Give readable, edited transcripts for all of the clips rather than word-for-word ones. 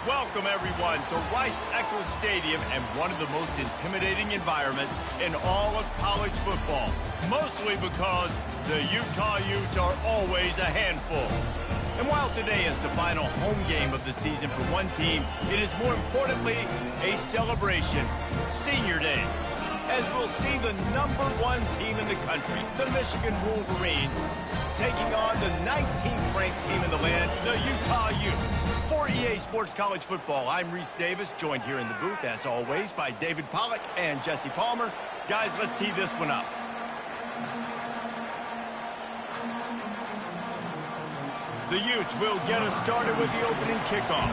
Welcome, everyone, to Rice-Eccles Stadium and one of the most intimidating environments in all of college football, mostly because the Utah Utes are always a handful. And while today is the final home game of the season for one team, it is more importantly a celebration, Senior Day, as we'll see the #1 team in the country, the Michigan Wolverines, taking on the 19th ranked team in the land, the Utah Utes. For EA Sports College Football, I'm Reese Davis, joined here in the booth, as always, by David Pollack and Jesse Palmer. Guys, let's tee this one up. The Utes will get us started with the opening kickoff.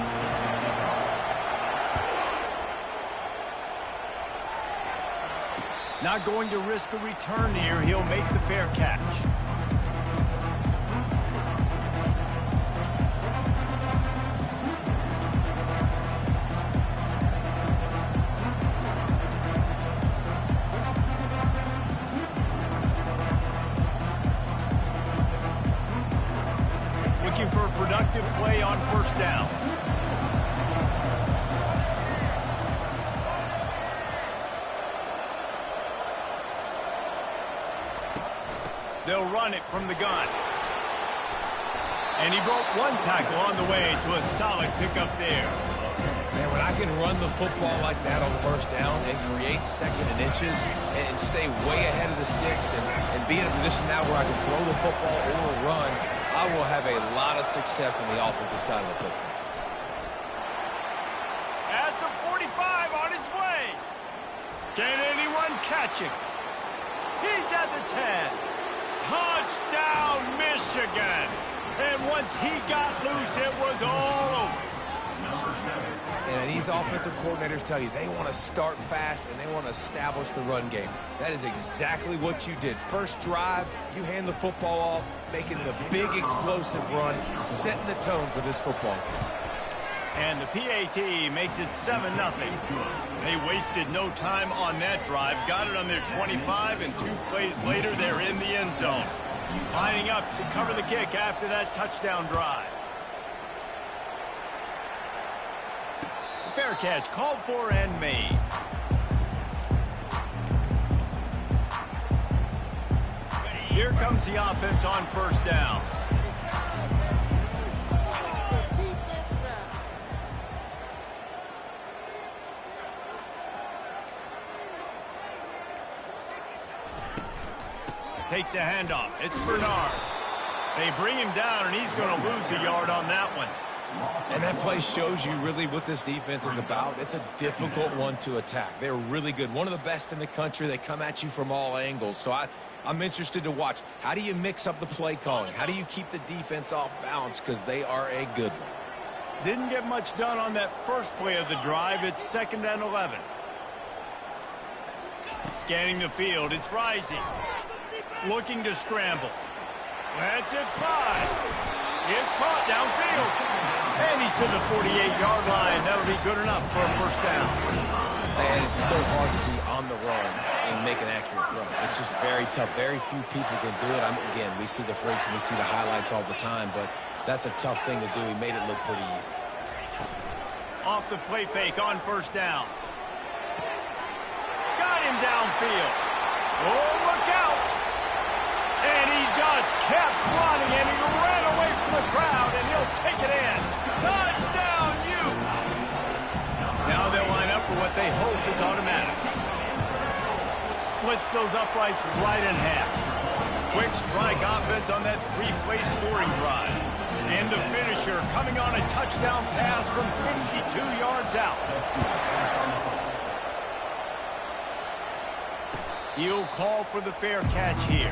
Not going to risk a return here. He'll make the fair catch. Looking for a productive play on first down. They'll run it from the gun. And he broke one tackle on the way to a solid pickup there. Man, when I can run the football like that on first down and create second and inches and stay way ahead of the sticks and be in a position now where I can throw the football or run, I will have a lot of success on the offensive side of the football. At the 45 on his way. Can anyone catch him? He's at the 10. Touchdown, Michigan. And once he got loose, it was all over. And these offensive coordinators tell you they want to start fast and they want to establish the run game. That is exactly what you did. First drive, you hand the football off, making the big explosive run, setting the tone for this football game. And the PAT makes it 7-0. They wasted no time on that drive, got it on their 25, and 2 plays later, they're in the end zone. Lining up to cover the kick after that touchdown drive. Fair catch called for and made. Here comes the offense on first down. Takes the handoff. It's Bernard. They bring him down, and he's going to lose a yard on that one. And that play shows you really what this defense is about. It's a difficult one to attack. They're really good. One of the best in the country. They come at you from all angles. So I'm interested to watch. How do you mix up the play calling? How do you keep the defense off balance? Because they are a good one. Didn't get much done on that first play of the drive. It's 2nd and 11. Scanning the field. It's Rising. Looking to scramble. That's it, Clyde. It's caught downfield. And he's to the 48-yard line. That'll be good enough for a first down. And it's so hard to be on the run and make an accurate throw. It's just very tough. Very few people can do it. Again, we see the freaks and we see the highlights all the time, but that's a tough thing to do. He made it look pretty easy. Off the play fake on first down. Got him downfield. Oh, look out. And he just kept running, and he ran away from the crowd, and he'll take it in. Touchdown, Utes! Now they'll line up for what they hope is automatic. Splits those uprights right in half. Quick strike offense on that 3-play scoring drive. And the finisher coming on a touchdown pass from 52 yards out. He'll call for the fair catch here.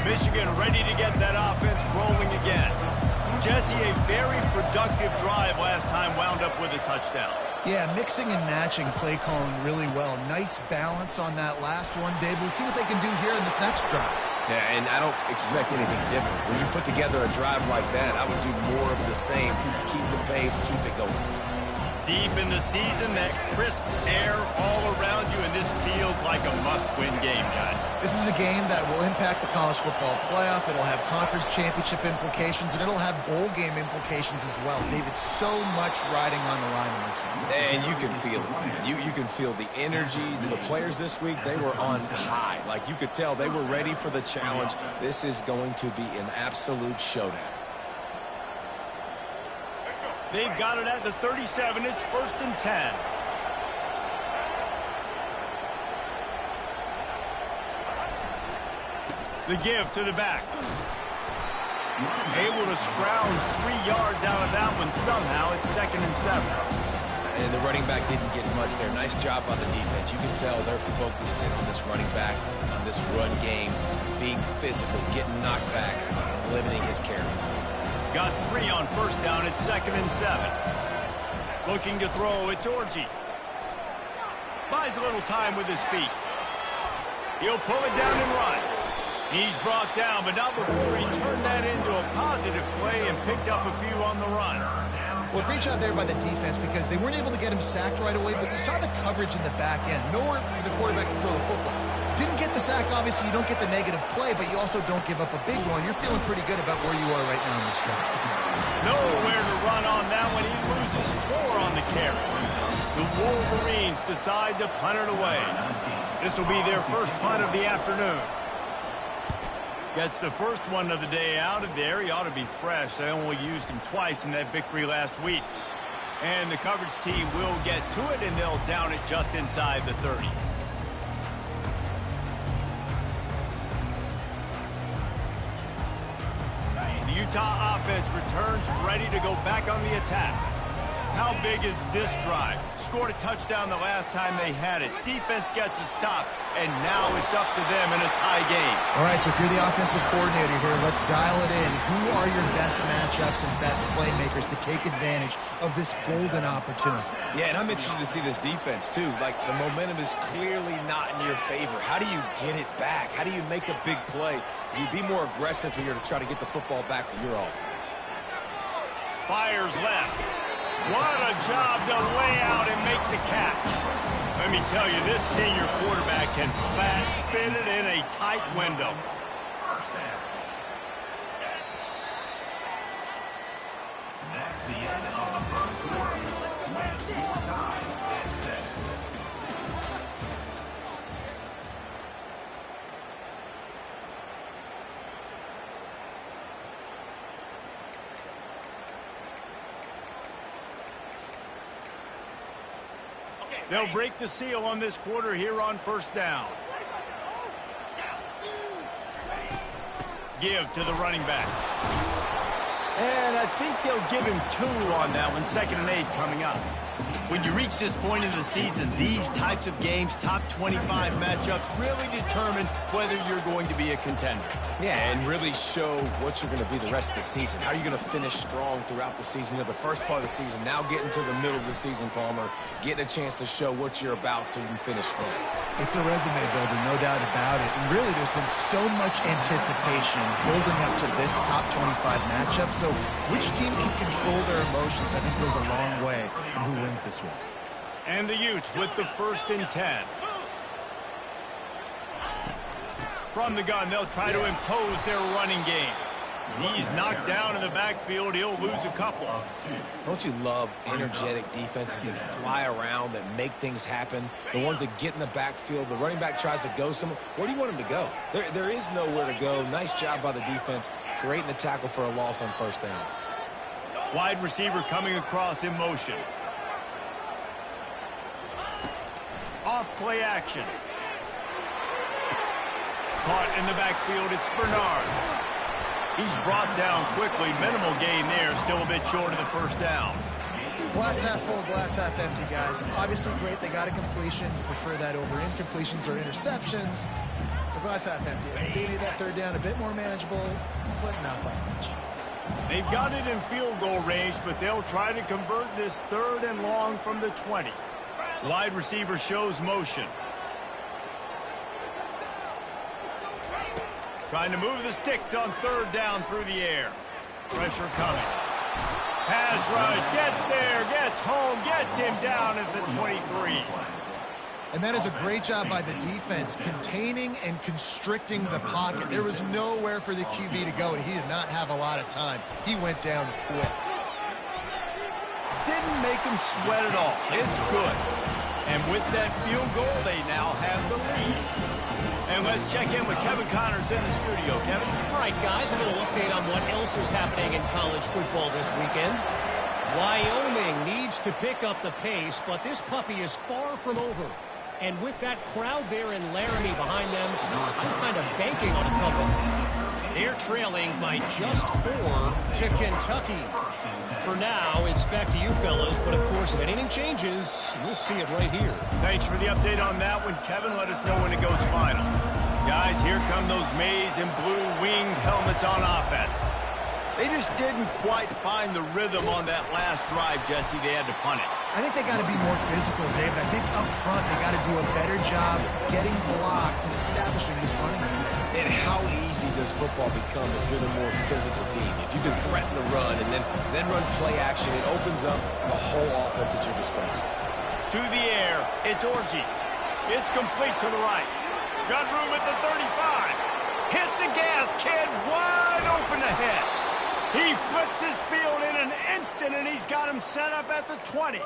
Michigan ready to get that offense rolling again. Jesse, a very productive drive last time wound up with a touchdown. Yeah, mixing and matching play calling really well. Nice balance on that last one, Dave. We'll see what they can do here in this next drive. Yeah, and I don't expect anything different. When you put together a drive like that, I would do more of the same. Keep the pace, keep it going. Deep in the season, that crisp air all around you, and this feels like a must-win game, guys. This is a game that will impact the college football playoff. It'll have conference championship implications, and it'll have bowl game implications as well. David, so much riding on the line in this one. And you can feel it, man. You can feel the energy. The players this week, they were on high. Like, you could tell they were ready for the challenge. This is going to be an absolute showdown. They've got it at the 37. It's 1st and 10. The give to the back. Able to scrounge 3 yards out of that one somehow. It's 2nd and 7. And the running back didn't get much there. Nice job by the defense. You can tell they're focused in on this running back, on this run game, being physical, getting knockbacks, and limiting his carries. Got 3 on 1st down. It's 2nd and 7. Looking to throw. It's Orji. Buys a little time with his feet. He'll pull it down and run. He's brought down, but not before he turned that into a positive play and picked up a few on the run. Well, great job there by the defense because they weren't able to get him sacked right away, but you saw the coverage in the back end. Nowhere for the quarterback to throw the football. Didn't get the sack, obviously. You don't get the negative play, but you also don't give up a big one. You're feeling pretty good about where you are right now in this drive. Nowhere to run on that one. He loses 4 on the carry. The Wolverines decide to punt it away. This will be their first punt of the afternoon. Gets the first one of the day out of there. He ought to be fresh. They only used him twice in that victory last week. And the coverage team will get to it, and they'll down it just inside the 30. The Utah offense returns ready to go back on the attack. How big is this drive? Scored a touchdown the last time they had it. Defense gets a stop, and now it's up to them in a tie game. All right, so if you're the offensive coordinator here, let's dial it in. Who are your best matchups and best playmakers to take advantage of this golden opportunity? Yeah, and I'm interested to see this defense, too. Like, the momentum is clearly not in your favor. How do you get it back? How do you make a big play? Do you be more aggressive here to try to get the football back to your offense? Fires left. What a job to lay out and make the catch. Let me tell you, this senior quarterback can flat fit it in a tight window. That's the end of the first quarter. Time at 6. They'll break the seal on this quarter here on 1st down. Give to the running back. And I think they'll give him 2 on that one. 2nd and 8 coming up. When you reach this point in the season, these types of games, top 25 matchups, really determine whether you're going to be a contender. Yeah, and really show what you're going to be the rest of the season. How are you going to finish strong throughout the season, the first part of the season, now getting to the middle of the season, Palmer, getting a chance to show what you're about so you can finish strong. It's a resume builder, no doubt about it. And really, there's been so much anticipation building up to this top 25 matchup. So which team can control their emotions, I think, goes a long way in who wins this one. And the Utes with the 1st and 10. From the gun, they'll try to impose their running game. He's knocked down in the backfield. He'll lose a couple. Don't you love energetic defenses that fly around, that make things happen? The ones that get in the backfield. The running back tries to go somewhere. Where do you want him to go? There is nowhere to go. Nice job by the defense, creating the tackle for a loss on 1st down. Wide receiver coming across in motion. Off play action. Caught in the backfield, it's Bernard. He's brought down quickly. Minimal gain there, still a bit short of the 1st down. Glass half full, glass half empty, guys. Obviously great, they got a completion. You prefer that over incompletions or interceptions. The glass half empty. They made that 3rd down a bit more manageable, but not by much. They've got it in field goal range, but they'll try to convert this 3rd and long from the 20. Wide receiver shows motion. Trying to move the sticks on 3rd down through the air. Pressure coming. Pass rush, gets there, gets home, gets him down at the 23. And that is a great job by the defense, containing and constricting the pocket. There was nowhere for the QB to go, and he did not have a lot of time. He went down quick. Didn't make him sweat at all. It's good. And with that field goal, they now have the lead. And let's check in with Kevin Connors in the studio. Kevin? All right, guys, a little update on what else is happening in college football this weekend. Wyoming needs to pick up the pace, but this puppy is far from over. And with that crowd there in Laramie behind them, I'm kind of banking on a comeback. They're trailing by just 4 to Kentucky. For now, it's back to you fellas, but of course, if anything changes, we'll see it right here. Thanks for the update on that one, Kevin. Let us know when it goes final. Guys, here come those maize and blue winged helmets on offense. They just didn't quite find the rhythm on that last drive, Jesse. They had to punt it. I think they got to be more physical, David. I think up front they got to do a better job getting blocks and establishing this running game. And how easy does football become if you're the more physical team? If you can threaten the run and then run play action, it opens up the whole offense at your disposal. To the air, it's Orji. It's complete to the right. Got room at the 35. Hit the gas, kid. Wide open ahead. He flips his field in an instant, and he's got him set up at the 20.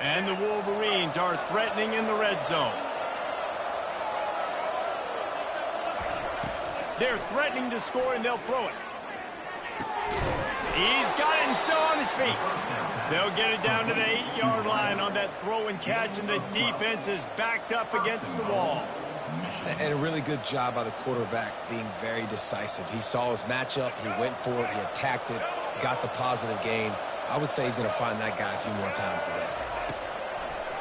And the Wolverines are threatening in the red zone. They're threatening to score, and they'll throw it. He's got it and still on his feet. They'll get it down to the 8-yard line on that throw and catch, and the defense is backed up against the wall. And a really good job by the quarterback being very decisive. He saw his matchup, he went for it, he attacked it, got the positive gain. I would say he's going to find that guy a few more times today.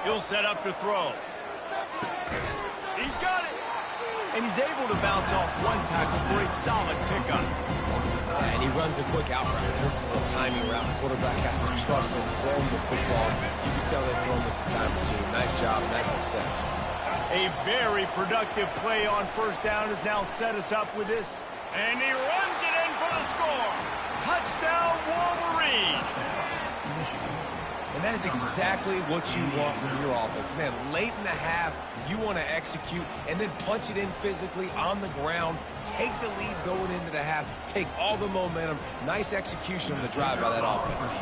He'll set up to throw. He's got it. And he's able to bounce off one tackle for a solid pickup. And he runs a quick out route. This is a timing route. The quarterback has to trust him, throw him the football. You can tell they've thrown this a time or two. Nice job, nice success. A very productive play on first down has now set us up with this. And he runs it in for the score. Touchdown, Wolverine. And that is exactly what you want from your offense. Man, late in the half, you want to execute and then punch it in physically on the ground. Take the lead going into the half. Take all the momentum. Nice execution on the drive by that offense.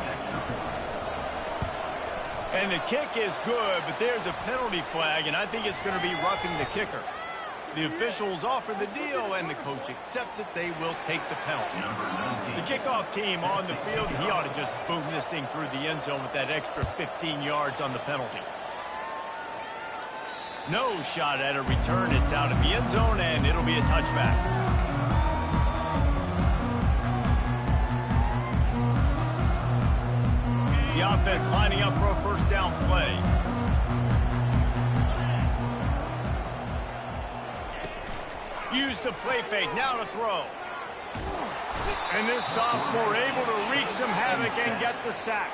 And the kick is good, but there's a penalty flag, and I think it's going to be roughing the kicker. The officials offer the deal, and the coach accepts it. They will take the penalty. The kickoff team on the field, he ought to just boom this thing through the end zone with that extra 15 yards on the penalty. No shot at a return. It's out of the end zone, and it'll be a touchback. The offense lining up for a first down play. Use the play fake, now to throw. And this sophomore able to wreak some havoc and get the sack.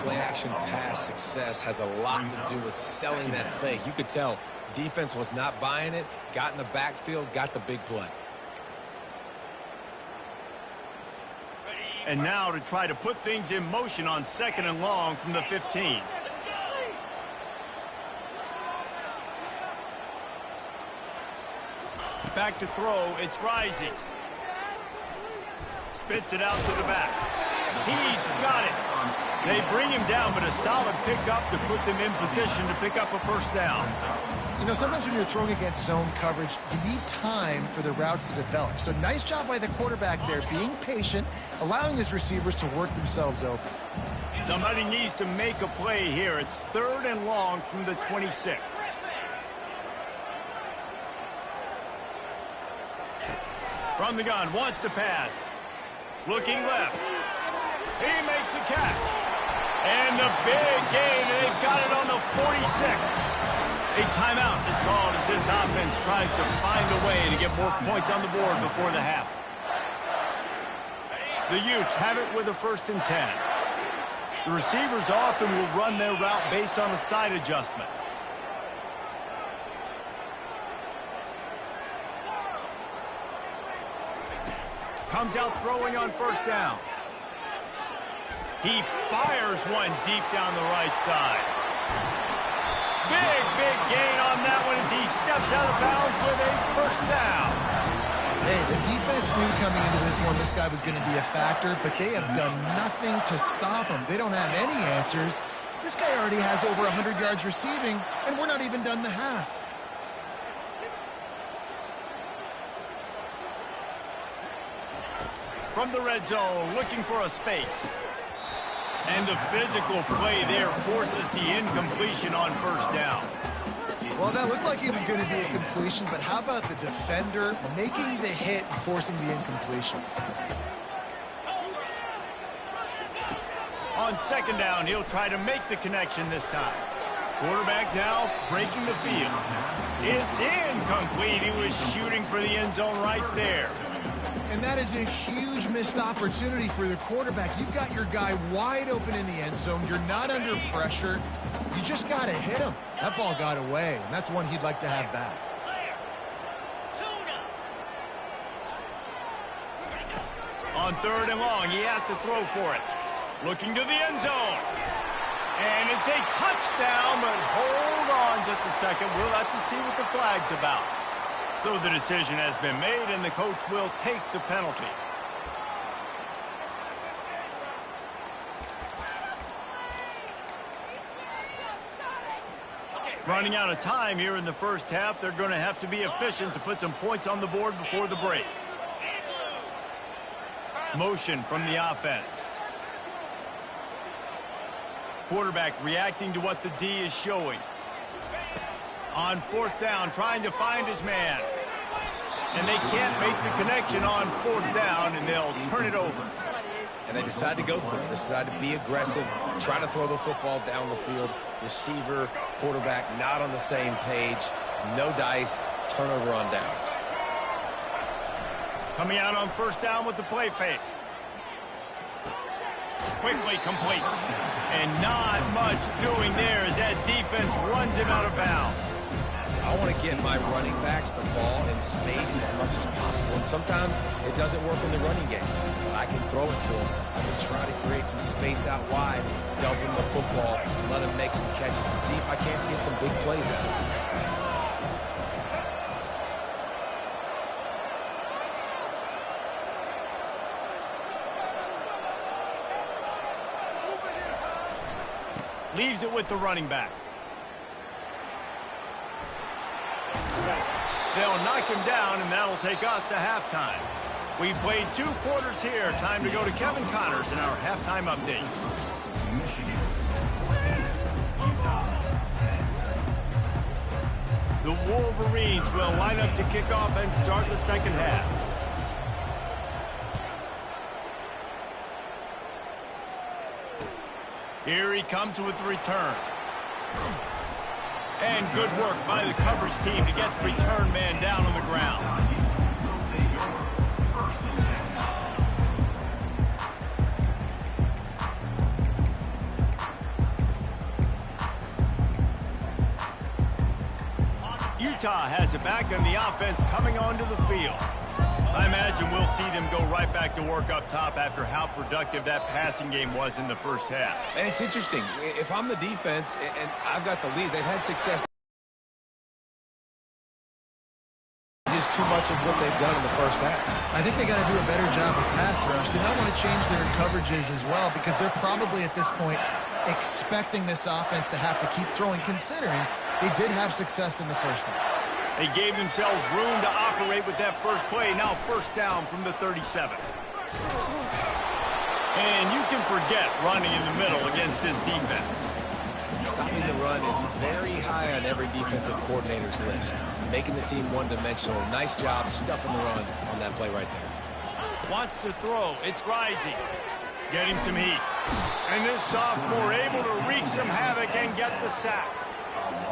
Play action pass success has a lot to do with selling that fake. You could tell defense was not buying it, got in the backfield, got the big play. And now to try to put things in motion on second and long from the 15. Back to throw, it's Rising. Spits it out to the back. He's got it. They bring him down, but a solid pickup to put them in position to pick up a first down. You know, sometimes when you're throwing against zone coverage, you need time for the routes to develop. So nice job by the quarterback there, being patient, allowing his receivers to work themselves open. Somebody needs to make a play here. It's third and long from the 26. From the gun, wants to pass. Looking left. He makes the catch. And the big gain, and they've got it on the 46. A timeout is called as this offense tries to find a way to get more points on the board before the half. The Utes have it with a 1st and 10. The receivers often will run their route based on a side adjustment. Comes out throwing on first down. He fires one deep down the right side. Big gain on that one as he steps out of bounds with a first down. Hey, the defense knew coming into this one this guy was going to be a factor, but they have done nothing to stop him. They don't have any answers. This guy already has over 100 yards receiving, and we're not even done the half. From the red zone, looking for a space. And the physical play there forces the incompletion on first down. Well, that looked like it was going to be a completion, but how about the defender making the hit and forcing the incompletion? On second down, he'll try to make the connection this time. Quarterback now breaking the field. It's incomplete. He was shooting for the end zone right there. And that is a huge missed opportunity for the quarterback. You've got your guy wide open in the end zone. You're not under pressure. You just got to hit him. That ball got away, and that's one he'd like to have back. On third and long, he has to throw for it. Looking to the end zone. And it's a touchdown, but hold on just a second. We'll have to see what the flag's about. So the decision has been made, and the coach will take the penalty. Running out of time here in the first half. They're going to have to be efficient to put some points on the board before the break. Motion from the offense. Quarterback reacting to what the D is showing. On fourth down, trying to find his man. And they can't make the connection on fourth down, and they'll turn it over. And they decide to go for it. They decide to be aggressive, try to throw the football down the field. Receiver, quarterback, not on the same page. No dice, turnover on downs. Coming out on first down with the play fake. Quickly complete. And not much doing there as that defense runs him out of bounds. I want to get my running backs the ball in space as much as possible. And sometimes it doesn't work in the running game. But I can throw it to them. I can try to create some space out wide, dump him the football, let him make some catches, and see if I can't get some big plays out of him. Leaves it with the running back. They'll knock him down, and that'll take us to halftime. We've played 2 quarters here. Time to go to Kevin Connors in our halftime update. Michigan. Utah. The Wolverines will line up to kick off and start the second half. Here he comes with the return. And good work by the coverage team to get the return man down on the ground. Utah has it back on the offense coming onto the field. I imagine we'll see them go right back to work up top after how productive that passing game was in the first half. And it's interesting. If I'm the defense and I've got the lead, they've had success. Just too much of what they've done in the first half. I think they got to do a better job of pass rush. They might want to change their coverages as well, because they're probably at this point expecting this offense to have to keep throwing, considering they did have success in the first half. They gave themselves room to operate with that first play. Now first down from the 37. And you can forget running in the middle against this defense. Stopping the run is very high on every defensive coordinator's list. Making the team one-dimensional. Nice job stuffing the run on that play right there. Wants to throw. It's rising. Getting some heat. And this sophomore able to wreak some havoc and get the sack.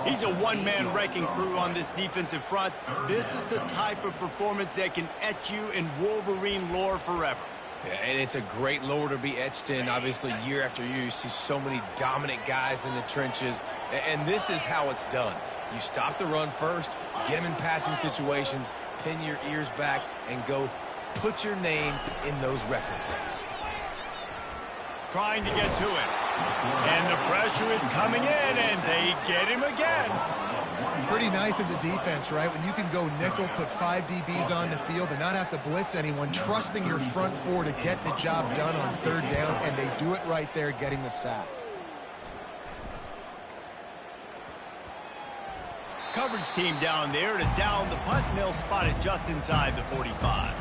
He's a one-man wrecking crew on this defensive front. This is the type of performance that can etch you in Wolverine lore forever. Yeah, and it's a great lore to be etched in. Obviously, year after year, you see so many dominant guys in the trenches. And this is how it's done. You stop the run first, get them in passing situations, pin your ears back, and go put your name in those record books. Trying to get to it. And the pressure is coming in, and they get him again. Pretty nice as a defense, right? When you can go nickel, put 5 DBs on the field and not have to blitz anyone, trusting your front four to get the job done on 3rd down, and they do it right there, getting the sack. Coverage team down there to down the punt, and they'll spot it just inside the 45.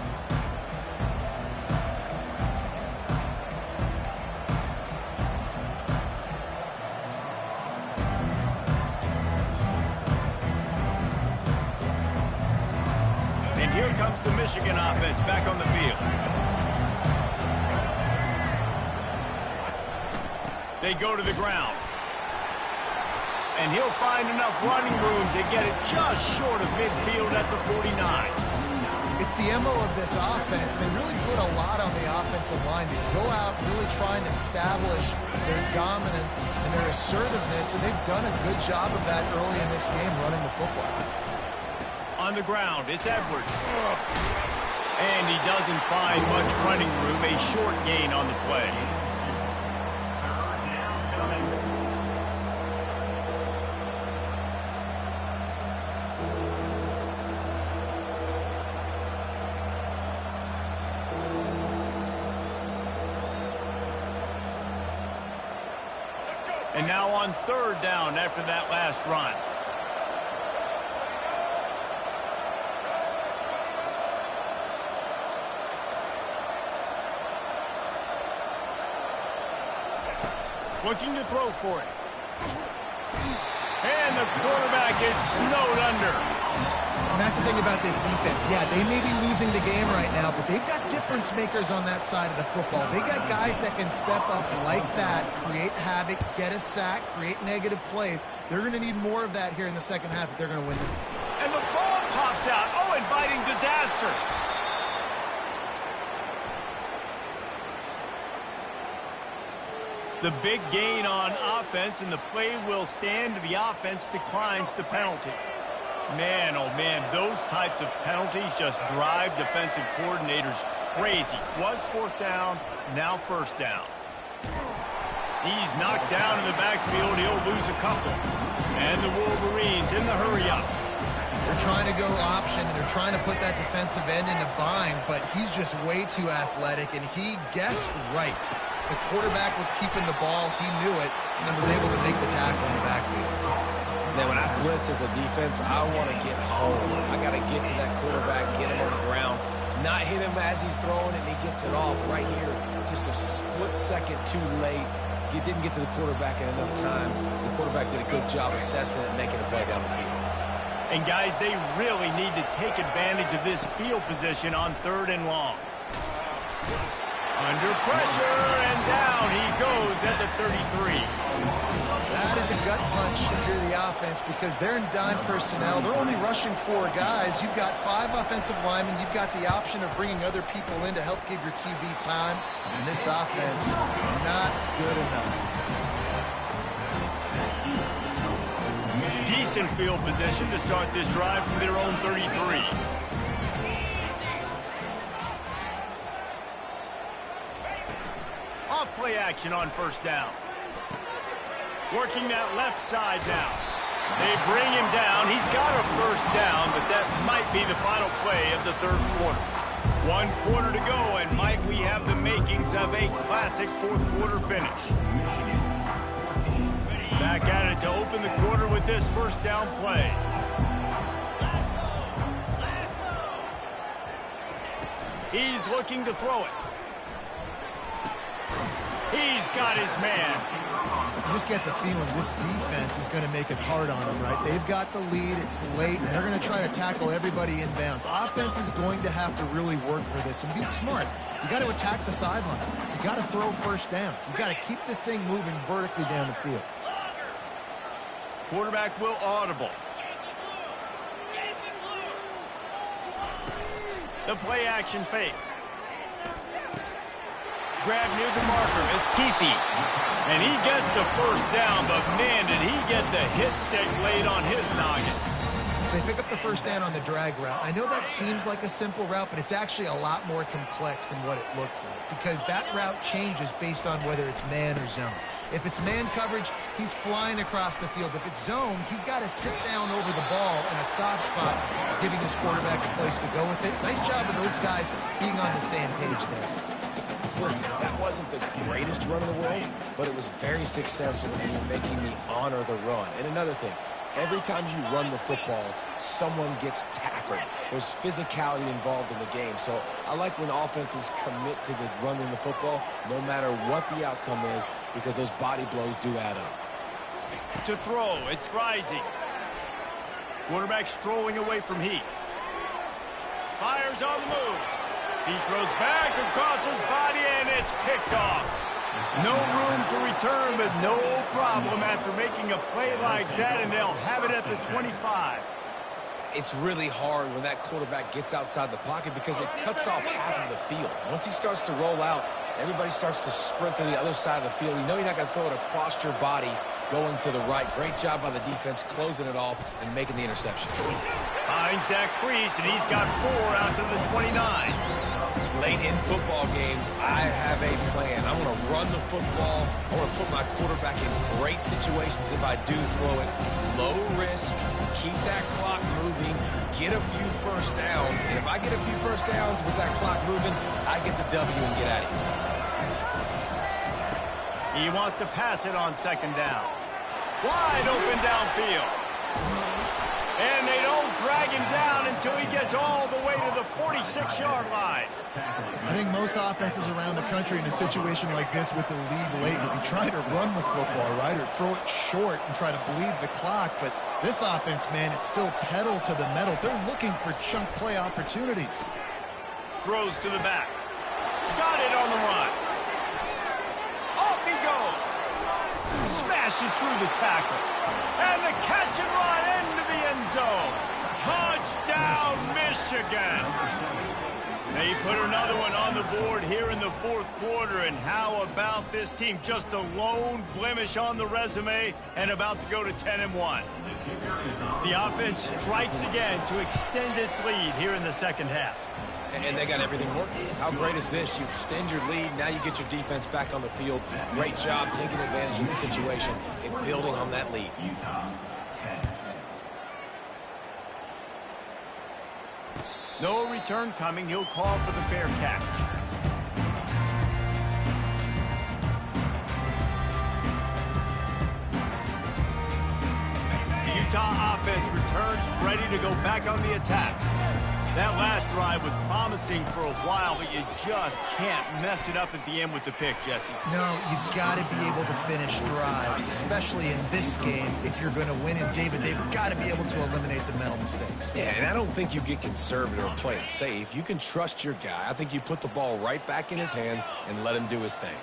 And here comes the Michigan offense back on the field. They go to the ground. And he'll find enough running room to get it just short of midfield at the 49. It's the MO of this offense. They really put a lot on the offensive line. They go out really trying to establish their dominance and their assertiveness, and they've done a good job of that early in this game running the football. On the ground, it's Edwards. And he doesn't find much running room, a short gain on the play. And now on 3rd down after that last run. Looking to throw for it. And the quarterback is snowed under. And that's the thing about this defense. Yeah, they may be losing the game right now, but they've got difference makers on that side of the football. They got guys that can step up like that, create havoc, get a sack, create negative plays. They're going to need more of that here in the second half if they're going to win. And the ball pops out. Oh, inviting disaster. The big gain on offense, and the play will stand. The offense declines the penalty. Man, oh man, those types of penalties just drive defensive coordinators crazy. Was 4th down, now 1st down. He's knocked down in the backfield. He'll lose a couple. And the Wolverines in the hurry-up. They're trying to go option, and they're trying to put that defensive end in a bind, but he's just way too athletic, and he guessed right. The quarterback was keeping the ball. He knew it and was able to make the tackle in the backfield. Now, when I blitz as a defense, I want to get home. I got to get to that quarterback, get him on the ground, not hit him as he's throwing it, and he gets it off right here. Just a split second too late. He didn't get to the quarterback in enough time. The quarterback did a good job assessing it and making a play down the field. And, guys, they really need to take advantage of this field position on 3rd and long. Under pressure, and down he goes at the 33. That is a gut punch if you're the offense, because they're in dime personnel. They're only rushing 4 guys. You've got 5 offensive linemen. You've got the option of bringing other people in to help give your QB time. And this offense, not good enough. Decent field position to start this drive from their own 33. Off-play action on 1st down. Working that left side now. They bring him down. He's got a 1st down, but that might be the final play of the 3rd quarter. 1 quarter to go, and might we have the makings of a classic 4th quarter finish. Back at it to open the quarter with this 1st down play. He's looking to throw it. He's got his man. You just get the feeling this defense is going to make it hard on them, right? They've got the lead. It's late, and they're going to try to tackle everybody inbounds. Offense is going to have to really work for this and be smart. You got to attack the sidelines. You got to throw 1st downs. You got to keep this thing moving vertically down the field. Quarterback will audible. The play action fake. Grab near the marker. It's Keefe. And he gets the 1st down, but man, did he get the hit stick laid on his noggin. They pick up the first down on the drag route. I know that seems like a simple route, but it's actually a lot more complex than what it looks like because that route changes based on whether it's man or zone. If it's man coverage, he's flying across the field. If it's zone, he's got to sit down over the ball in a soft spot, giving his quarterback a place to go with it. Nice job of those guys being on the same page there. Listen, that wasn't the greatest run in the world, but it was very successful in making me honor the run. And another thing, every time you run the football, someone gets tackled. There's physicality involved in the game. So I like when offenses commit to the running the football, no matter what the outcome is, because those body blows do add up. To throw, it's rising. Quarterback strolling away from Heat. Fires on the move. He throws back across his body, and it's picked off. No room to return, but no problem after making a play like that, and they'll have it at the 25. It's really hard when that quarterback gets outside the pocket because it cuts off half of the field. Once he starts to roll out, everybody starts to sprint to the other side of the field. You know you're not going to throw it across your body going to the right. Great job by the defense closing it off and making the interception. Finds that crease, and he's got 4 out to the 29. Late in football games, I have a plan. I want to run the football. I want to put my quarterback in great situations if I do throw it. Low risk, keep that clock moving, get a few first downs. And if I get a few first downs with that clock moving, I get the W and get out of here. He wants to pass it on second down. Wide open downfield. And they don't drag him down until he gets all the way to the 46-yard line. I think most offenses around the country in a situation like this with the lead late would be trying to run the football, right, or throw it short and try to bleed the clock. But this offense, man, it's still pedal to the metal. They're looking for chunk play opportunities. Throws to the back. Got it on the run. Off he goes. Smashes through the tackle. And the catch and run into the end zone. Touchdown, Michigan. They put another one on the board here in the fourth quarter. And how about this team? Just a lone blemish on the resume and about to go to 10-1. The offense strikes again to extend its lead here in the second half. And they got everything working. How great is this? You extend your lead. Now you get your defense back on the field. Great job taking advantage of the situation and building on that lead. No return coming. He'll call for the fair catch. The Utah offense returns ready to go back on the attack. That last drive was promising for a while, but you just can't mess it up at the end with the pick, Jesse. No, you've got to be able to finish drives, especially in this game. If you're going to win it, David, they've got to be able to eliminate the mental mistakes. Yeah, and I don't think you get conservative or play it safe. You can trust your guy. I think you put the ball right back in his hands and let him do his thing.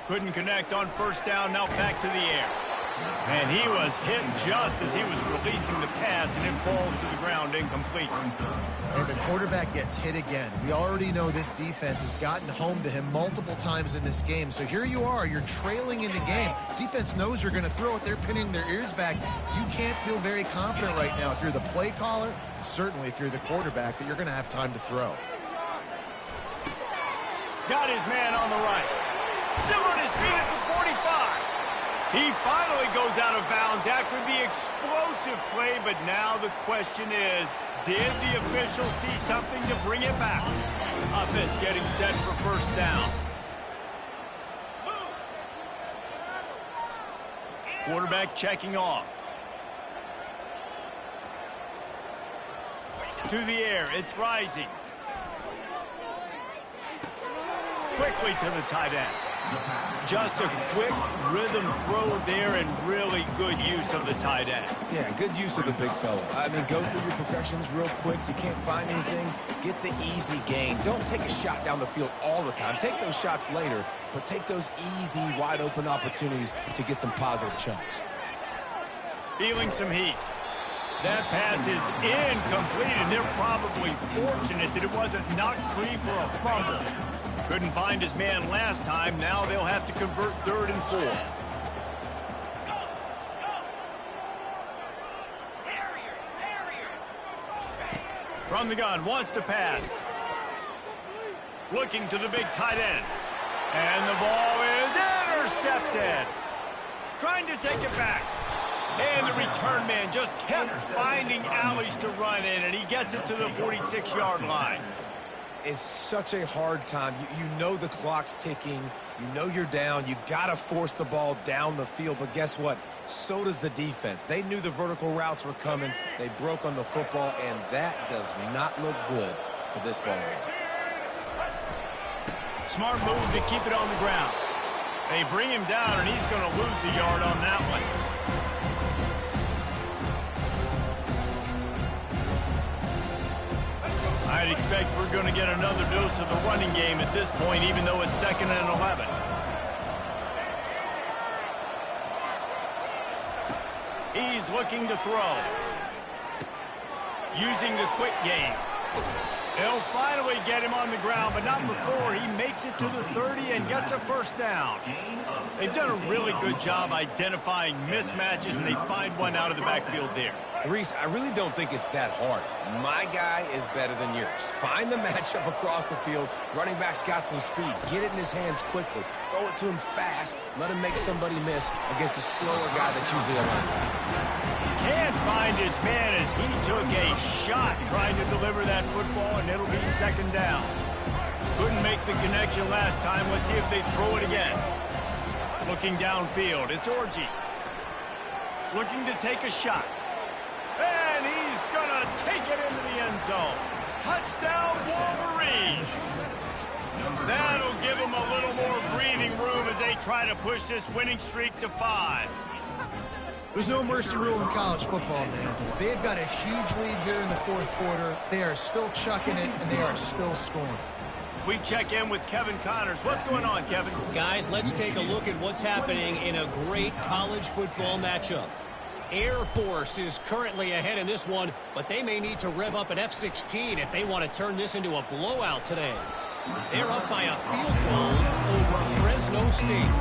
Couldn't connect on first down, now back to the air. And he was hit just as he was releasing the pass, and it falls to the ground incomplete. And the quarterback gets hit again. We already know this defense has gotten home to him multiple times in this game. So here you are, you're trailing in the game. Defense knows you're going to throw it. They're pinning their ears back. You can't feel very confident right now if you're the play caller, and certainly if you're the quarterback, that you're going to have time to throw. Got his man on the right. Still on his feet at the 45. He finally goes out of bounds after the explosive play, but now the question is, did the official see something to bring it back? Offense getting set for first down. Quarterback checking off. To the air, it's rising. Quickly to the tight end. Just a quick rhythm throw there and really good use of the tight end. Yeah, good use of the big fella. I mean, go through your progressions real quick. You can't find anything. Get the easy gain. Don't take a shot down the field all the time. Take those shots later, but take those easy, wide-open opportunities to get some positive chunks. Feeling some heat. That pass is incomplete, and they're probably fortunate that it wasn't knocked free for a fumble. Couldn't find his man last time. Now they'll have to convert 3rd and 4. From the gun, wants to pass. Looking to the big tight end. And the ball is intercepted. Trying to take it back. And the return man just kept finding alleys to run in, and he gets it to the 46-yard line. It's such a hard time. You know the clock's ticking. You know you're down. You got to force the ball down the field. But guess what? So does the defense. They knew the vertical routes were coming. They broke on the football, and that does not look good for this ball game. Smart move to keep it on the ground. They bring him down, and he's going to lose a yard on that one. I'd expect we're going to get another dose of the running game at this point, even though it's 2nd and 11. He's looking to throw. Using the quick game. They'll finally get him on the ground, but not before he makes it to the 30 and gets a first down. They've done a really good job identifying mismatches, and they find one out of the backfield there. Reese, I really don't think it's that hard. My guy is better than yours. Find the matchup across the field. Running back's got some speed. Get it in his hands quickly. Throw it to him fast. Let him make somebody miss against a slower guy that's usually a linebacker. He can't find his man as he took a shot trying to deliver that football, and it'll be 2nd down. Couldn't make the connection last time. Let's see if they throw it again. Looking downfield, it's Orji. Looking to take a shot. And he's going to take it into the end zone. Touchdown, Wolverines. That'll give them a little more breathing room as they try to push this winning streak to 5. There's no mercy rule in college football, man. They've got a huge lead here in the 4th quarter. They are still chucking it, and they are still scoring. We check in with Kevin Connors. What's going on, Kevin? Guys, let's take a look at what's happening in a great college football matchup. Air Force is currently ahead in this one, but they may need to rev up an F-16 if they want to turn this into a blowout today. They're up by a field goal over Fresno State.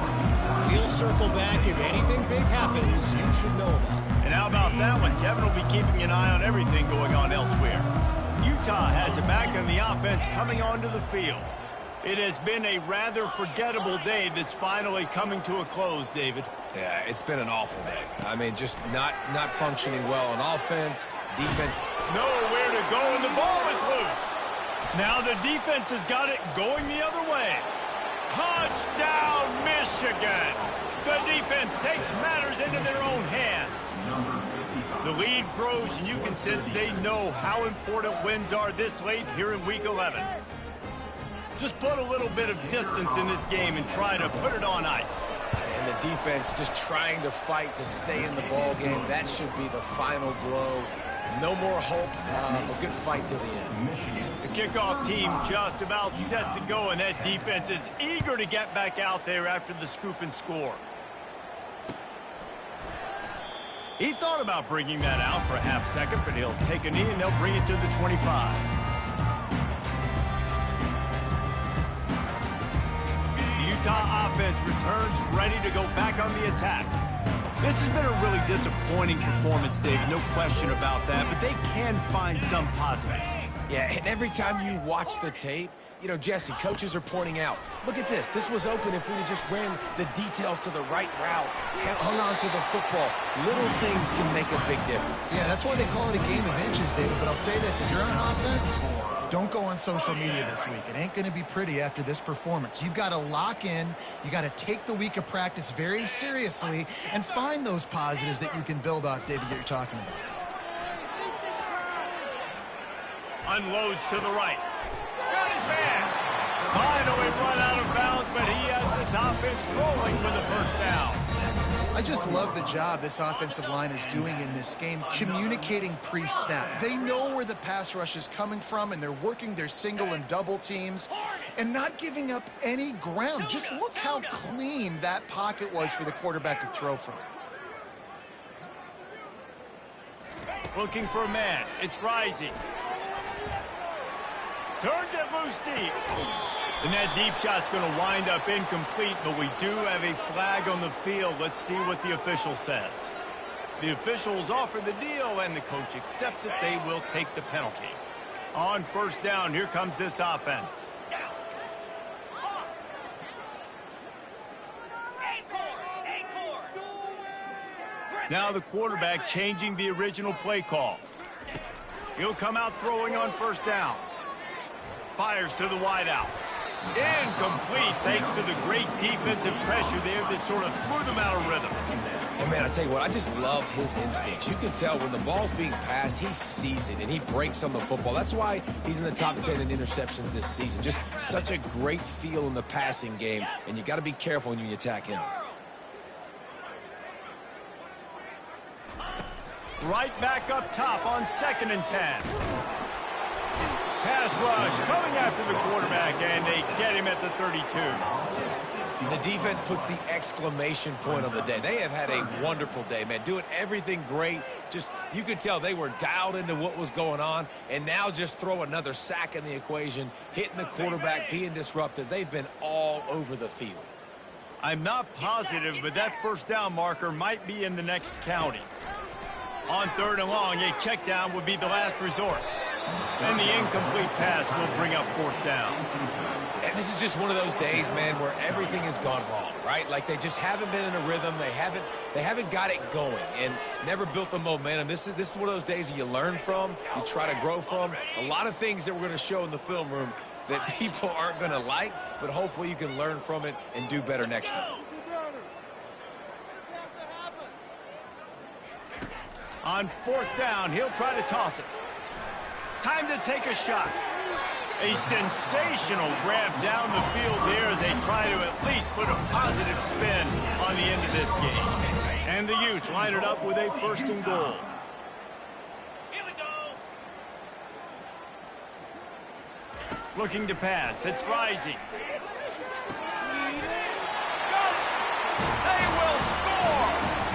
We'll circle back if anything big happens you should know about. And how about that one? Kevin will be keeping an eye on everything going on elsewhere. Utah has it back on the offense coming onto the field. It has been a rather forgettable day that's finally coming to a close, David. Yeah, it's been an awful day. I mean, just not functioning well on offense, defense. Nowhere to go, and the ball is loose. Now the defense has got it going the other way. Touchdown, Michigan! The defense takes matters into their own hands. The lead grows, and you can sense they know how important wins are this late here in Week 11. Just put a little bit of distance in this game and try to put it on ice. And the defense just trying to fight to stay in the ball game. That should be the final blow. No more hope, a good fight to the end. The kickoff team just about set to go, and that defense is eager to get back out there after the scoop and score. He thought about bringing that out for a half second, but he'll take a knee and they'll bring it to the 25. The Utah offense returns ready to go back on the attack. This has been a really disappointing performance, David, no question about that, but they can find some positives. Yeah, and every time you watch the tape, you know, Jesse, coaches are pointing out, look at this. This was open if we had just ran the details to the right route, hung on to the football. Little things can make a big difference. Yeah, that's why they call it a game of inches, David. But I'll say this, if you're on offense, don't go on social media this week. It ain't going to be pretty after this performance. You've got to lock in. You got to take the week of practice very seriously and find those positives that you can build off, David, that you're talking about. Unloads to the right. Got his man. Finally run out of bounds, but he has this offense rolling for the first down. I just love the job this offensive line is doing in this game, communicating pre-snap. They know where the pass rush is coming from, and they're working their single and double teams and not giving up any ground. Just look how clean that pocket was for the quarterback to throw from. Looking for a man. It's Rising. Turns it loose deep. And that deep shot's going to wind up incomplete, but we do have a flag on the field. Let's see what the official says. The officials offer the deal, and the coach accepts it. They will take the penalty. On first down, here comes this offense. Now the quarterback changing the original play call. He'll come out throwing on first down. Fires to the wideout. Incomplete thanks to the great defensive pressure there that sort of threw them out of rhythm. And man, I tell you what, I just love his instincts. You can tell when the ball's being passed, he sees it and he breaks on the football. That's why he's in the top 10 in interceptions this season. Just such a great feel in the passing game, and you got to be careful when you attack him. Right back up top on 2nd and 10. Pass rush coming after the quarterback, and they get him at the 32. The defense puts the exclamation point on the day. They have had a wonderful day, man. Doing everything great. Just, you could tell they were dialed into what was going on, and now just throw another sack in the equation, hitting the quarterback, being disrupted. They've been all over the field. I'm not positive, but that first down marker might be in the next county. On 3rd and long, a check down would be the last resort. And the incomplete pass will bring up 4th down. And this is just one of those days, man, where everything has gone wrong, right? Like they just haven't been in a rhythm. They haven't got it going and never built the momentum. This is one of those days that you learn from, you try to grow from. A lot of things that we're going to show in the film room that people aren't going to like, but hopefully you can learn from it and do better next time. On 4th down, he'll try to toss it. Time to take a shot. A sensational grab down the field there as they try to at least put a positive spin on the end of this game. And the Utes line it up with a 1st and goal. Here we go. Looking to pass. It's rising. They will score!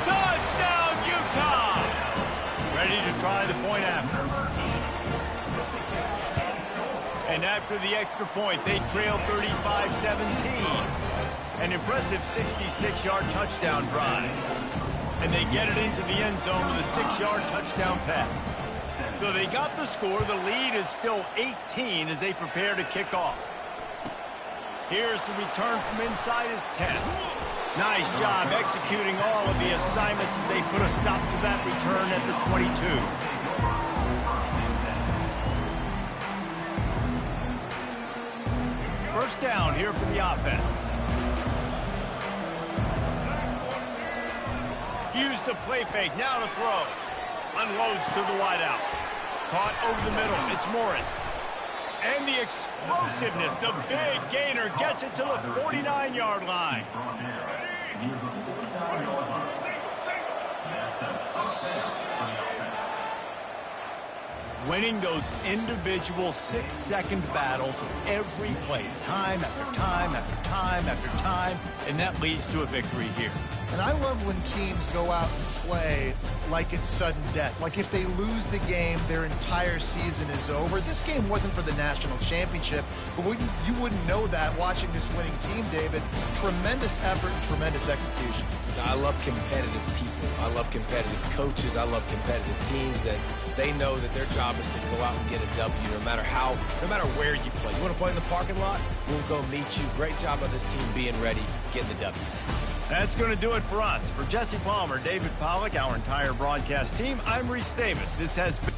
Touchdown, Utah! Ready to try the point after. And after the extra point, they trail 35-17. An impressive 66-yard touchdown drive. And they get it into the end zone with a 6-yard touchdown pass. So they got the score. The lead is still 18 as they prepare to kick off. Here's the return from inside his 10. Nice job executing all of the assignments as they put a stop to that return at the 22. First down here for the offense. Use the play fake, now to throw. Unloads to the wideout. Caught over the middle, it's Morris. And the explosiveness, the big gainer gets it to the 49-yard line. Winning those individual 6-second battles every play, time after time after time after time, and that leads to a victory here. And I love when teams go out and play like it's sudden death. Like if they lose the game, their entire season is over. This game wasn't for the national championship, but you wouldn't know that watching this winning team, David. Tremendous effort and tremendous execution. I love competitive people. I love competitive coaches. I love competitive teams that they know that their job is to go out and get a W no matter where you play. You want to play in the parking lot? We'll go meet you. Great job by this team being ready, getting the W. That's going to do it for us. For Jesse Palmer, David Pollack, our entire broadcast team, I'm Reese Davis. This has been